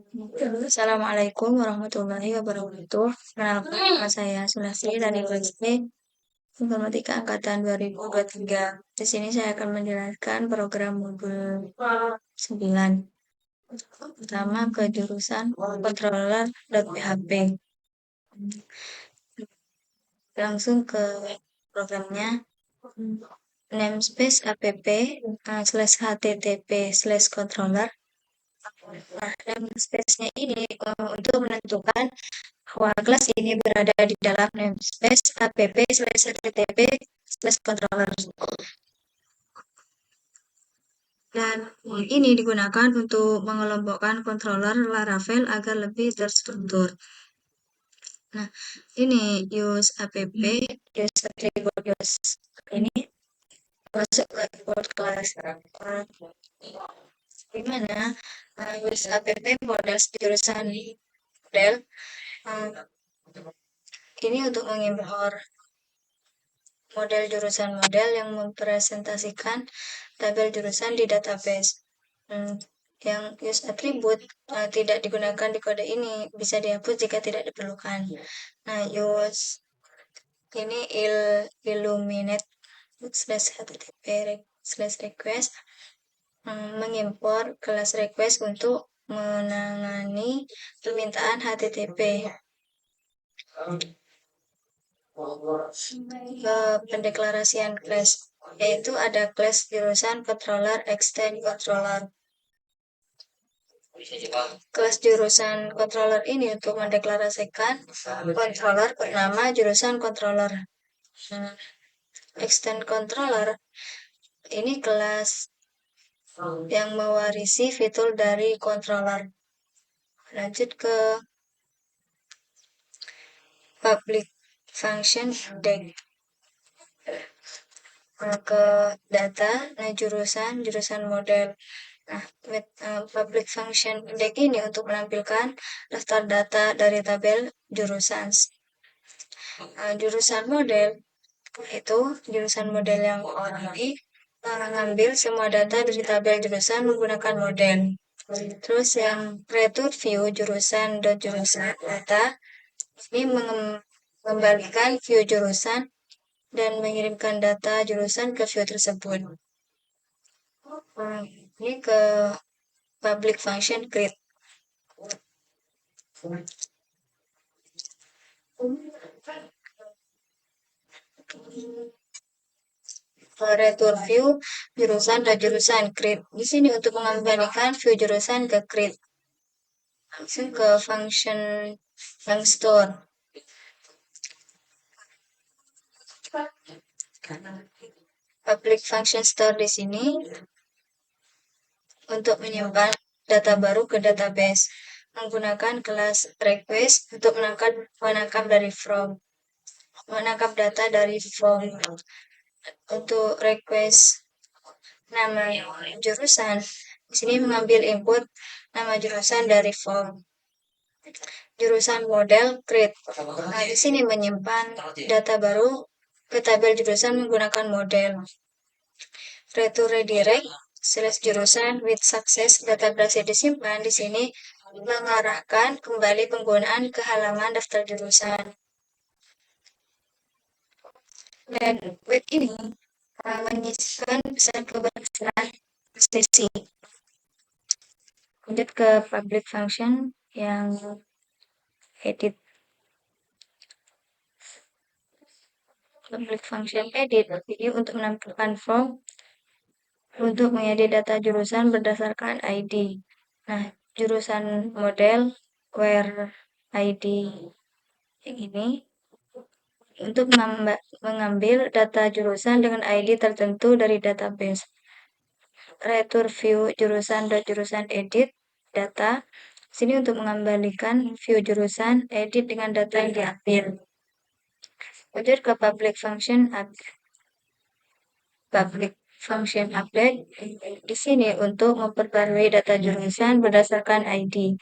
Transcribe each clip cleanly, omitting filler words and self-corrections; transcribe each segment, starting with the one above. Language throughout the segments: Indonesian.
Assalamualaikum warahmatullahi wabarakatuh. Perkenalkan, nama saya Sulastri dari USP Informatika Angkatan 2023. Di sini saya akan menjelaskan program modul 9. Pertama ke jurusan controller.php. Langsung ke programnya. Namespace app /http/controller. Nah, namespace-nya ini untuk menentukan bahwa kelas ini berada di dalam namespace app/http/controller. Dan ini digunakan untuk mengelompokkan controller Laravel agar lebih terstruktur. Nah, ini use app, use attribute use ini masuk ke import kelas. Gimana use app model jurusan model ini untuk mengimpor model jurusan model yang mempresentasikan tabel jurusan di database. Yang use attribute tidak digunakan di kode ini, bisa dihapus jika tidak diperlukan. Nah, use ini illuminate /http/request mengimpor kelas request untuk menangani permintaan HTTP. Pendeklarasian class, yaitu ada class jurusan controller extend controller. Kelas jurusan controller ini untuk mendeklarasikan controller bernama jurusan controller. Extend controller ini kelas yang mewarisi fitur dari controller. Lanjut ke public function deck. Ke data, jurusan model. Nah, public function deck ini untuk menampilkan daftar data dari tabel jurusan. Jurusan model itu jurusan model yang ini mengambil semua data dari tabel jurusan menggunakan model. Terus yang return view jurusan data ini mengembalikan view jurusan dan mengirimkan data jurusan ke view tersebut. Ini ke public function create. Return view jurusan dan jurusan create. Di sini untuk mengembalikan view jurusan ke create. Langsung ke function yang store. Public function store di sini untuk menyimpan data baru ke database menggunakan kelas request untuk menangkap dari from, menangkap data dari from. Untuk request nama jurusan di sini mengambil input nama jurusan dari form. Jurusan model create. Nah, di sini menyimpan data baru ke tabel jurusan menggunakan model. Return redirect /jurusan with success data berhasil disimpan di sini mengarahkan kembali penggunaan ke halaman daftar jurusan. Dan web ini menyisipkan pesan keberhasilan sesi. Lanjut ke public function yang edit. Public function edit ini untuk menampilkan form untuk mengedit data jurusan berdasarkan ID. Nah, jurusan model where ID yang ini untuk mengambil data jurusan dengan ID tertentu dari database. Return view jurusan edit data. Sini untuk mengembalikan view jurusan edit dengan data yang diambil. Lanjut ke public function update. Public function update di sini untuk memperbarui data jurusan berdasarkan ID.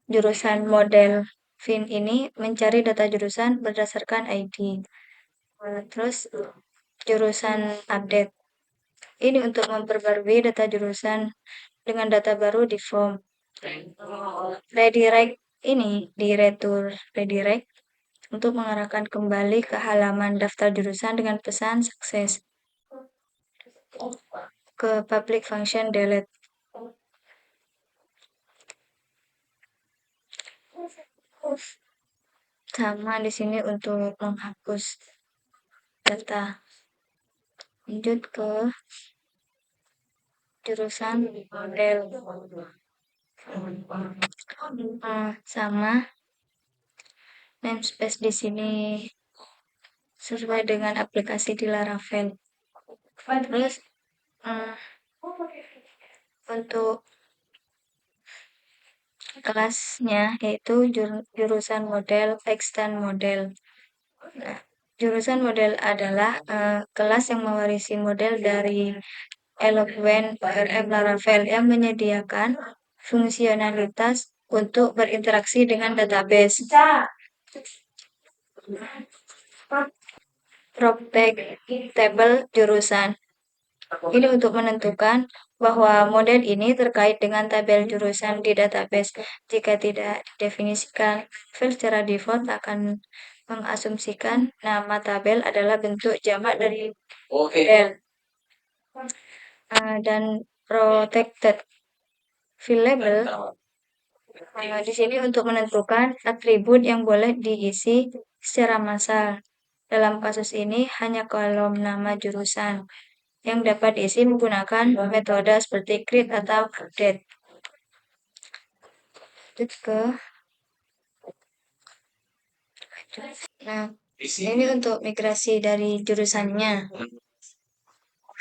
Jurusan model fin ini mencari data jurusan berdasarkan ID. Terus jurusan update ini untuk memperbarui data jurusan dengan data baru di form. Redirect ini di retur redirect untuk mengarahkan kembali ke halaman daftar jurusan dengan pesan sukses ke public function delete. Sama di sini untuk menghapus data. Lanjut ke jurusan model. Sama namespace di sini sesuai dengan aplikasi di Laravel. Terus untuk kelasnya yaitu jurusan model, extend model. Nah, jurusan model adalah kelas yang mewarisi model dari Eloquent ORM Laravel yang menyediakan fungsionalitas untuk berinteraksi dengan database. Proptech table jurusan. Ini untuk menentukan bahwa model ini terkait dengan tabel jurusan di database. Jika tidak didefinisikan, file secara default akan mengasumsikan nama tabel adalah bentuk jamak dari model. Dan protected field label di sini untuk menentukan atribut yang boleh diisi secara massal. Dalam kasus ini hanya kolom nama jurusan yang dapat diisi menggunakan metode seperti create atau update. Nah, ini untuk migrasi dari jurusannya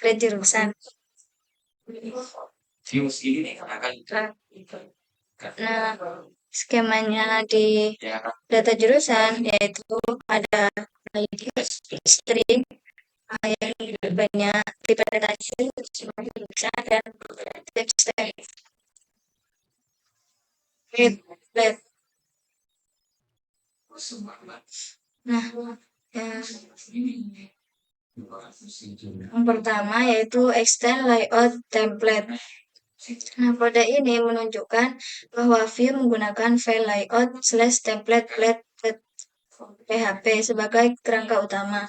ke jurusan. Nah, skemanya di data jurusan yaitu ada ID string yang banyak diprediksi jurusan dan text. Nah, yang pertama yaitu extend layout template. Nah, pada ini menunjukkan bahwa view menggunakan file layout /template/php sebagai kerangka utama.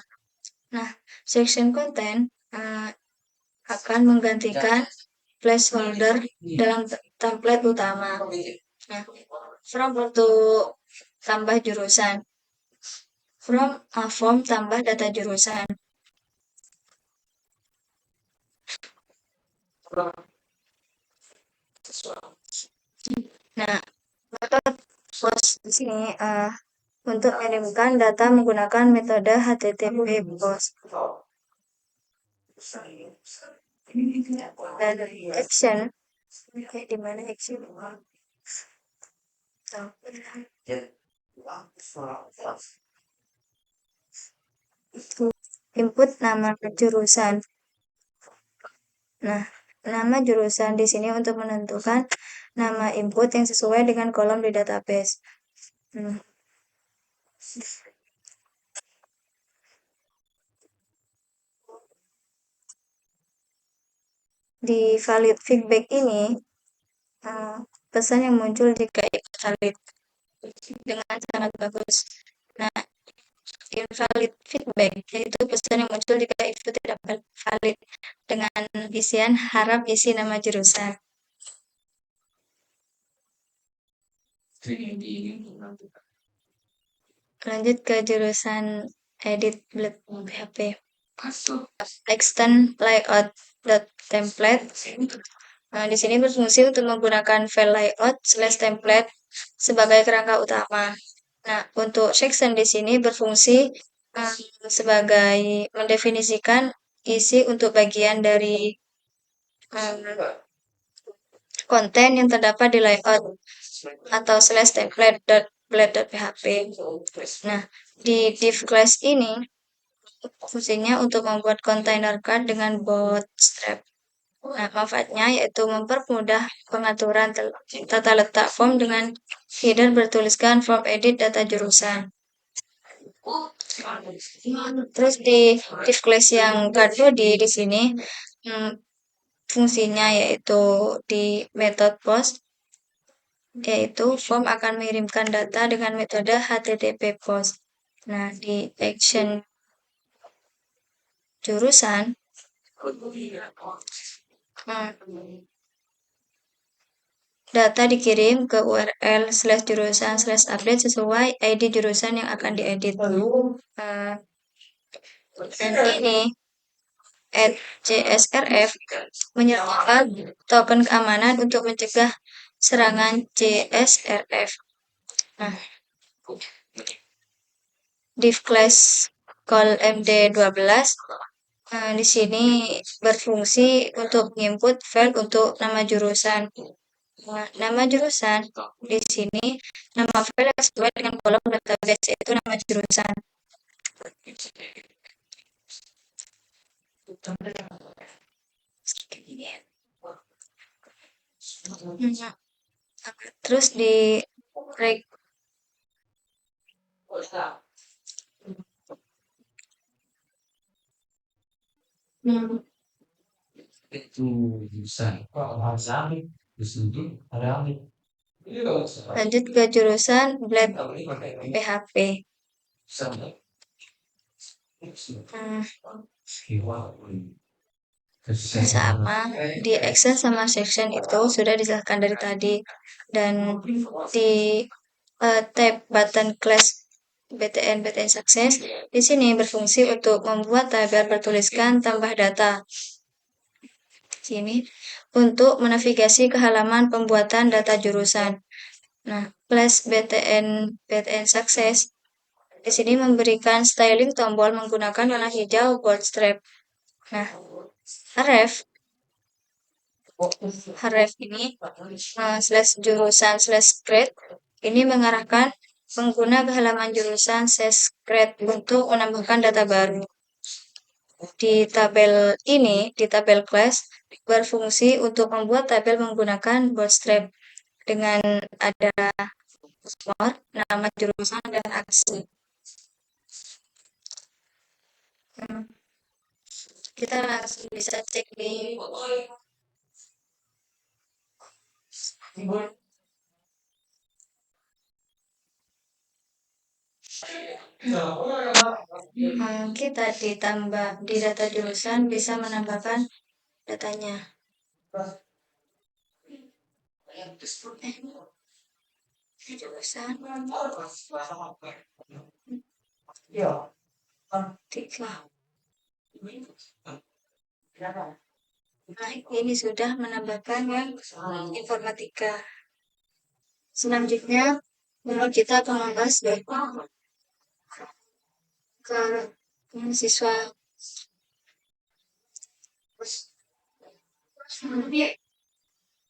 Nah, section content akan menggantikan placeholder dalam template utama. Nah, from untuk tambah jurusan. Form tambah data jurusan. Nah, metode post di sini untuk mengirimkan data menggunakan metode HTTP post. Dan action, di mana action? Input nama jurusan. Nah, nama jurusan di sini untuk menentukan nama input yang sesuai dengan kolom di database. Di valid feedback ini, pesan yang muncul jika valid dengan sangat bagus. Nah, invalid feedback yaitu pesan yang muncul jika itu tidak valid dengan isian harap isi nama jurusan. Lanjut ke jurusan edit PHP. Extend layout template. Nah, di sini berfungsi untuk menggunakan file layout/template sebagai kerangka utama. Nah, untuk section di sini berfungsi sebagai mendefinisikan isi untuk bagian dari konten yang terdapat di layout atau /template.blade.php. Nah, di div class ini fungsinya untuk membuat container card dengan bootstrap. Nah, manfaatnya yaitu mempermudah pengaturan tata letak form dengan header bertuliskan form edit data jurusan. Terus di div class yang card di sini fungsinya yaitu di method post, yaitu form akan mengirimkan data dengan metode HTTP post. Nah, di action jurusan, nah, data dikirim ke URL/jurusan/update sesuai ID jurusan yang akan diedit. Dan ini @CSRF menyertakan token keamanan untuk mencegah serangan CSRF. Nah, div class call MD12 di sini berfungsi untuk input file untuk nama jurusan. Nah, nama jurusan di sini nama file yang sesuai dengan kolom database yaitu nama jurusan. Terus di lanjut ke jurusan Blade PHP. Sama di action sama section itu sudah dijelaskan dari tadi, dan di tab button class BTN success di sini berfungsi untuk membuat tabel bertuliskan tambah data. Sini untuk menavigasi ke halaman pembuatan data jurusan. Nah, class BTN success di sini memberikan styling tombol menggunakan warna hijau bold stripe. Nah, href ini slash jurusan slash grade ini mengarahkan pengguna ke halaman jurusan slash grade untuk menambahkan data baru. Di tabel class berfungsi untuk membuat tabel menggunakan bootstrap dengan ada nomor, nama jurusan, dan aksi. Kita langsung bisa cek di kita ditambah di data jurusan bisa menambahkan datanya. Jurusan 3. Nah, ini sudah menambahkan yang informatika. Selanjutnya, kita akan membahas ke mahasiswa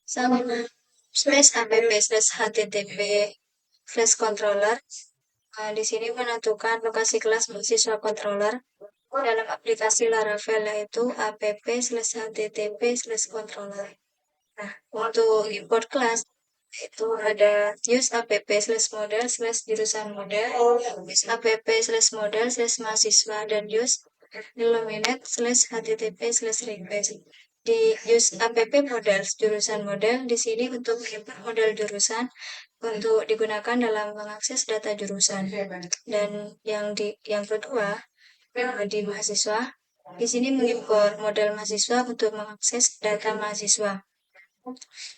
sama /app/http controller. Nah, di sini menentukan lokasi kelas mahasiswa controller dalam aplikasi Laravel, yaitu app/http/controller. Nah, untuk import kelas itu ada use app/model/jurusan model, use app/model/mahasiswa, dan use illuminate/http/request. Di use app model jurusan model di sini untuk mengimport model jurusan untuk digunakan dalam mengakses data jurusan. Dan yang kedua di mahasiswa di sini mengimport model mahasiswa untuk mengakses data mahasiswa.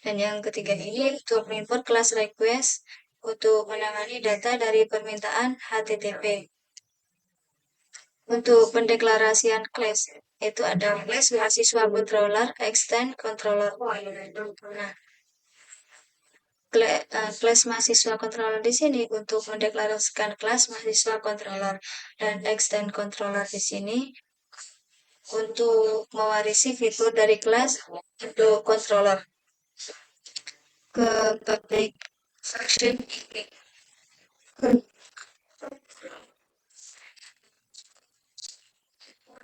Dan yang ketiga ini untuk mengimport kelas request untuk menangani data dari permintaan HTTP. Untuk pendeklarasian class itu ada class mahasiswa controller, extend controller. Nah, kelas mahasiswa controller di sini untuk mendeklarasikan kelas mahasiswa controller, dan extend controller di sini untuk mewarisi fitur dari kelas untuk controller ke public function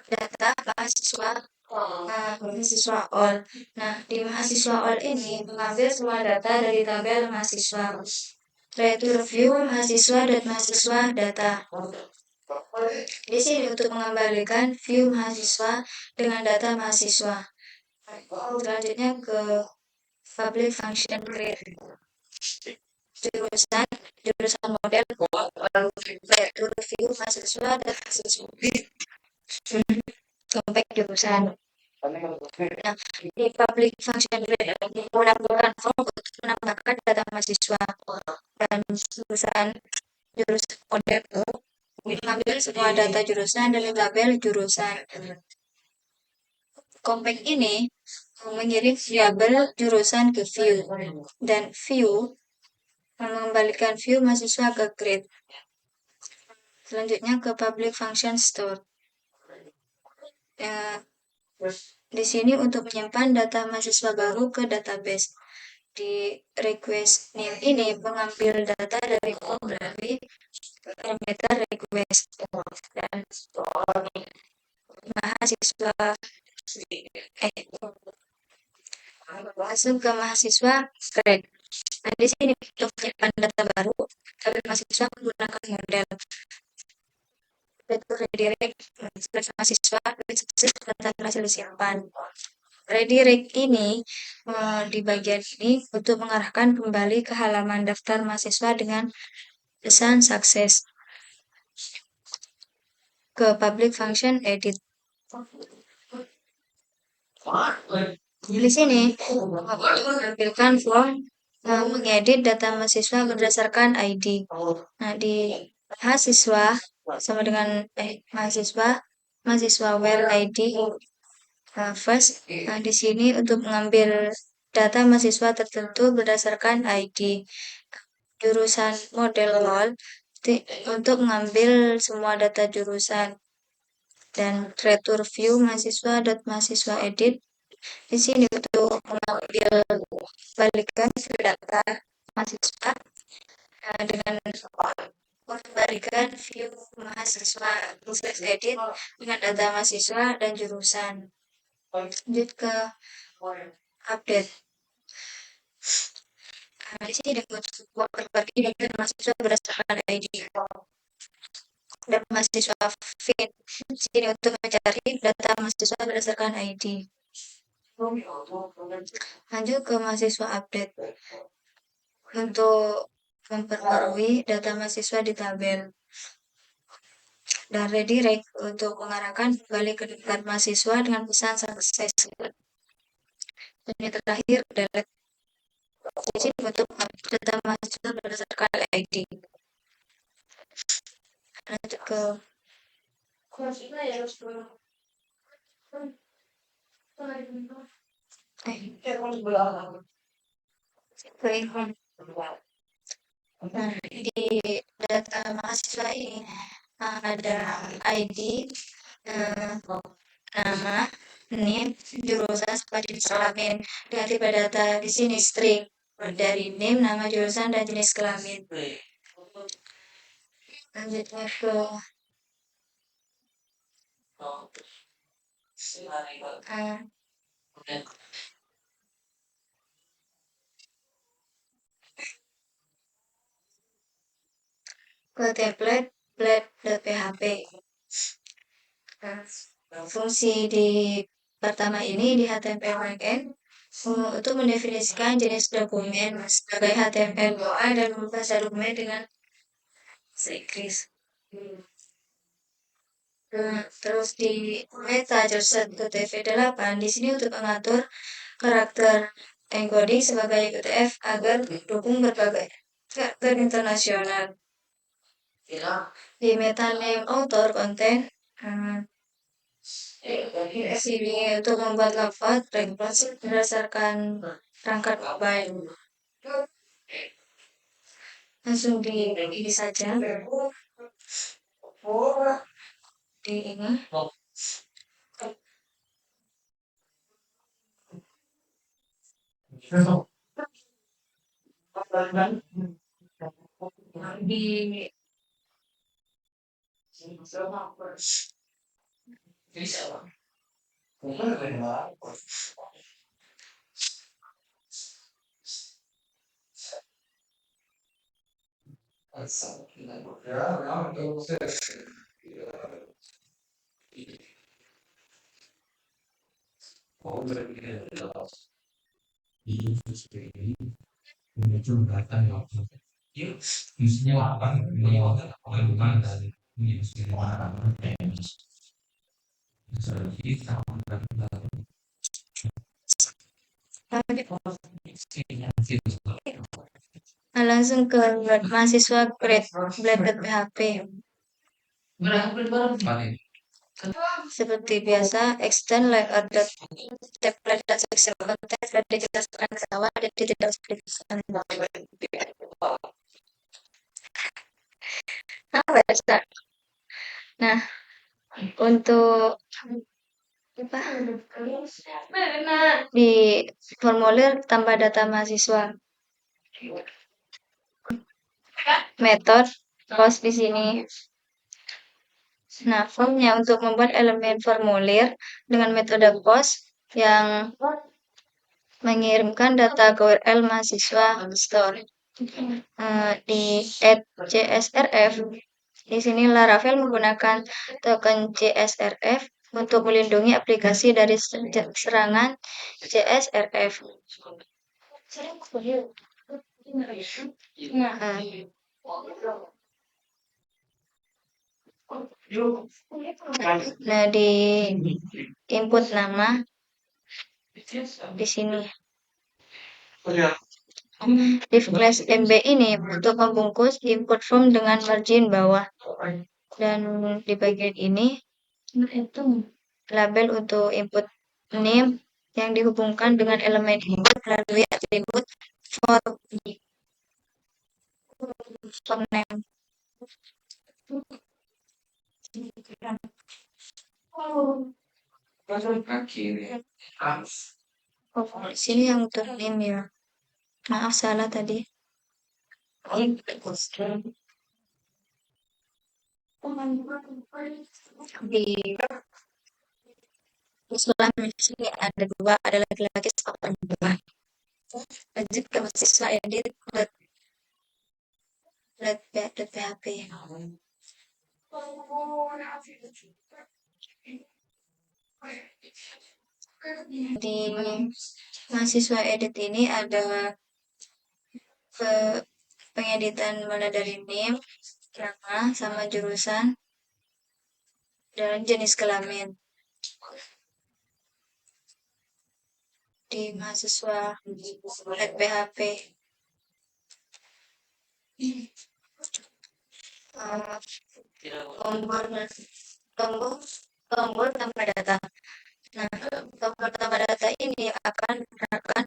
data mahasiswa all. Nah, di mahasiswa all ini mengambil semua data dari tabel mahasiswa, yaitu view mahasiswa dan mahasiswa data. Di sini untuk mengembalikan view mahasiswa dengan data mahasiswa. Selanjutnya ke public function grade. Jurusan jurusan model yaitu review mahasiswa dan mahasiswa compact jurusan. Nah, di public function grade menambahkan form untuk menambahkan data mahasiswa dan jurusan model mengambil semua data jurusan dari tabel jurusan. Compact ini mengirim variabel jurusan ke view dan view mengembalikan view mahasiswa ke grade. Selanjutnya ke public function store. Ya, di sini untuk menyimpan data mahasiswa baru ke database. Di request name ini mengambil data dari form dari parameter request dan mahasiswa masuk ke mahasiswa grade. Nah, di sini untuk menyimpan data baru, tapi mahasiswa menggunakan model itu redirect mahasiswa sukses data berhasil disimpan. Redirect ini di bagian ini untuk mengarahkan kembali ke halaman daftar mahasiswa dengan pesan sukses ke public function edit. Di sini menampilkan form mengedit data mahasiswa berdasarkan ID. Nah, di mahasiswa sama dengan mahasiswa where ID first. Nah, di sini untuk mengambil data mahasiswa tertentu berdasarkan ID. Jurusan model role untuk mengambil semua data jurusan dan return view mahasiswa edit di sini untuk mengambil balikan data mahasiswa dengan membalikan view mahasiswa proses edit dengan data mahasiswa dan jurusan. Lanjut ke update. Di sini dapat berbagi dengan mahasiswa berdasarkan ID dan mahasiswa fit. Di sini untuk mencari data mahasiswa berdasarkan ID. Lanjut ke mahasiswa update. Untuk memperbarui data mahasiswa di tabel. Dan redirect untuk mengarahkan kembali ke daftar mahasiswa dengan pesan sukses. Dan yang terakhir delete. Di sini untuk data mahasiswa berdasarkan ID. Lanjut ke Nah, di data mahasiswa ini ada ID, nama, name, jurusan, sampai jenis kelamin. Dan tipe data di sini string dari name, nama, jurusan, dan jenis kelamin. Lanjutnya ke template.php. Fungsi di pertama ini di HTML backend untuk mendefinisikan jenis dokumen sebagai HTML doa dan membaca dokumen dengan bahasa Inggris. Terus di meta JSON.tv8 di sini untuk mengatur karakter encoding sebagai UTF agar mendukung berbagai karakter internasional. Di meta name author konten sini untuk membuat lafaz berdasarkan perangkat mobile. Langsung di ini saja. Di ini. Di Nah, langsung ke mahasiswa grade blended PHP. Seperti biasa, extend layout template dan section content sudah dijelaskan ke awal dan tidak spesifikasikan. Apa ya? Nah, untuk apa? Di formulir tambah data mahasiswa. Metode post di sini. Nah, formnya untuk membuat elemen formulir dengan metode post yang mengirimkan data ke URL mahasiswa store di @csrf. Di sini Laravel menggunakan token CSRF untuk melindungi aplikasi dari serangan CSRF. Nah, di input nama di sini. Div class MB ini untuk membungkus input form dengan margin bawah. Dan di bagian ini label untuk input name yang dihubungkan dengan elemen input melalui atribut form name. Oh, di sini yang untuk name ya. Maaf salah tadi. Di usulan sini ada dua, ada laki-laki sama perempuan. Lanjut ke mahasiswa edit .php. Di mahasiswa edit ini ada pengeditan mulai dari name, nama, sama jurusan, dan jenis kelamin. Di mahasiswa .php. Tombol tambah data. Nah, tombol tambah data ini akan menggunakan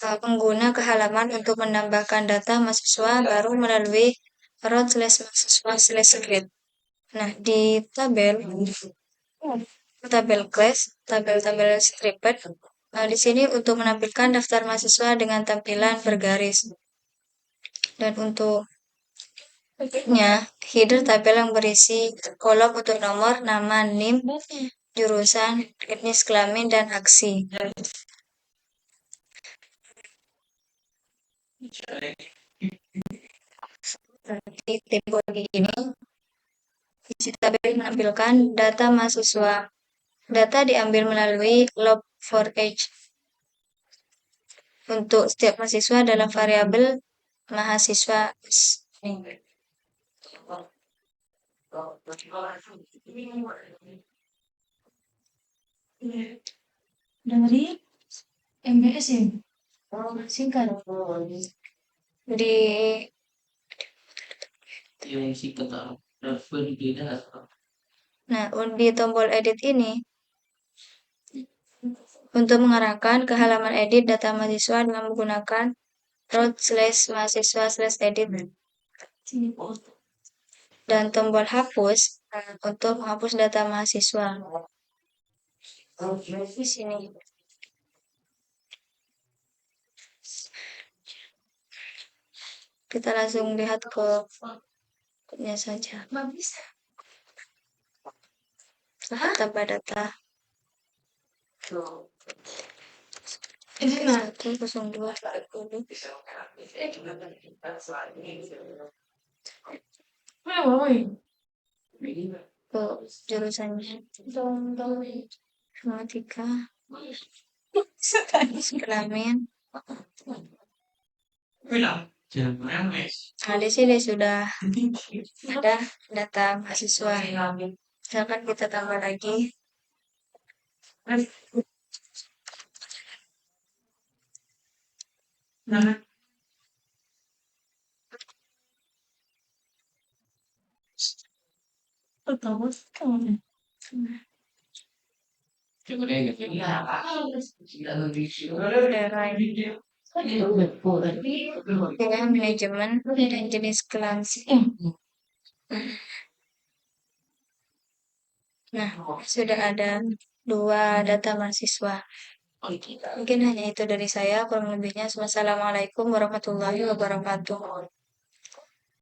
pengguna ke halaman untuk menambahkan data mahasiswa baru melalui route/mahasiswa/grade. Nah, di tabel class, tabel scripted. Nah, di sini untuk menampilkan daftar mahasiswa dengan tampilan bergaris. Dan untuk header tabel yang berisi kolom untuk nomor, nama, NIM, jurusan, jenis kelamin, dan aksi. Di table ini, isi tabel menampilkan data mahasiswa. Data diambil melalui log4j. Untuk setiap mahasiswa dalam variabel mahasiswa. Dari MBS ya? Singkat. Di Nah, di tombol edit ini untuk mengarahkan ke halaman edit data mahasiswa dengan menggunakan route/mahasiswa/edit dan tombol hapus untuk menghapus data mahasiswa. Di sini. Kita langsung lihat ke nya saja. Tambah data. 102 jurusannya matematika kelamin. Nah, di sini sudah ada data mahasiswa. Misalkan kita tambah lagi. Daerah ya, manajemen dan jenis kelas. Nah, sudah ada dua data mahasiswa. Mungkin hanya itu dari saya. Kurang lebihnya, wassalamualaikum warahmatullahi wabarakatuh.